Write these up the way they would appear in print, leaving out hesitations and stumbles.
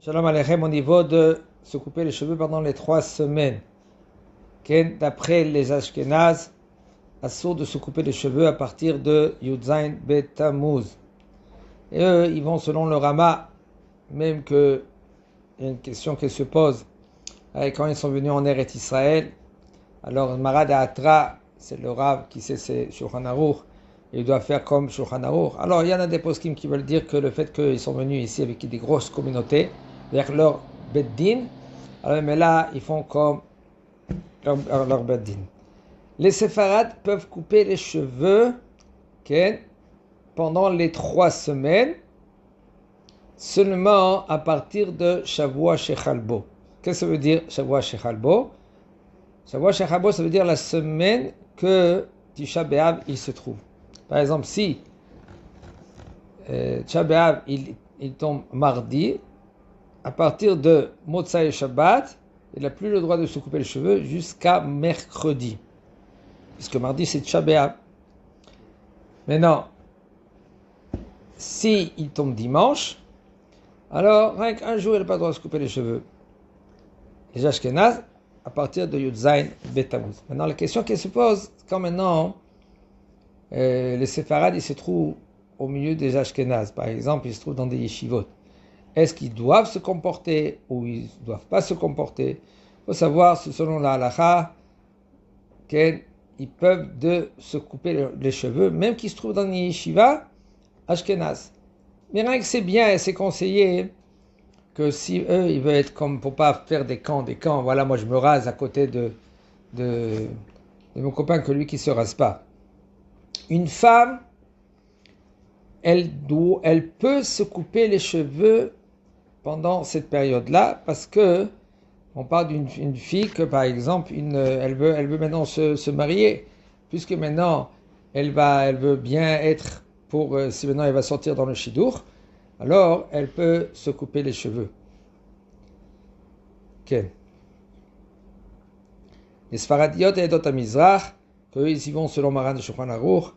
Shalom Aleichem, au niveau de se couper les cheveux pendant les 3 semaines. D'après les Ashkénazes, assourd de se couper les cheveux à partir de Yudzain Bet Tammuz. Et eux, ils vont selon le Rama, même qu'il y a une question qui se pose. Quand ils sont venus en Eretz Israël, alors Marad Atra, c'est le Rav qui sait c'est Shulchan Aruch, et il doit faire comme Shulchan Aruch. Alors il y en a des poskim qui veulent dire que le fait qu'ils sont venus ici avec des grosses communautés, vers leur beddin, alors mais là ils font comme leur beddin. Les séfarades peuvent couper les cheveux pendant les 3 semaines, seulement à partir de Shavua Shechalbo. Qu'est-ce que ça veut dire Shavua Shechalbo? Shavua Shechalbo, ça veut dire la semaine que Tisha B'Av il se trouve. Par exemple, si Tisha B'Av il tombe mardi, à partir de Motzai et Shabbat, il n'a plus le droit de se couper les cheveux jusqu'à mercredi. Puisque mardi, c'est Tisha B'Av. Maintenant, si il tombe dimanche, alors rien qu'un jour, il n'a pas le droit de se couper les cheveux. Les Ashkénazes, à partir de Yudzain Bet Tammuz. Maintenant, la question qui se pose, quand maintenant, les séfarades, ils se trouvent au milieu des Ashkénazes. Par exemple, ils se trouvent dans des yeshivot. Est-ce qu'ils doivent se comporter ou ils ne doivent pas se comporter? Il faut savoir, selon la halakha, qu'ils peuvent se couper les cheveux, même qu'ils se trouvent dans une yeshiva ashkénaze. Mais rien que c'est bien et c'est conseillé que si eux, ils veulent être comme, pour pas faire des camps, voilà, moi je me rase à côté de mon copain que lui qui se rase pas. Une femme, elle peut se couper les cheveux pendant cette période-là, parce que on parle d'une fille que, par exemple, elle veut maintenant se marier, puisque maintenant elle veut bien être si maintenant elle va sortir dans le shidur, alors elle peut se couper les cheveux. Ok. Les Sfaradiot et Edot HaMizrach, qu'eux ils y vont selon Maran de Shulchan Aruch,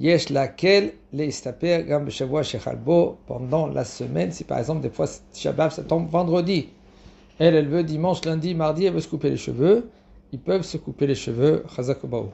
Yesh laquelle les istaper gam b'shavua shechalbo pendant la semaine. Si par exemple des fois Shabbat ça tombe vendredi, elle veut dimanche, lundi, mardi, elle veut se couper les cheveux, ils peuvent se couper les cheveux. Chazak Baruch.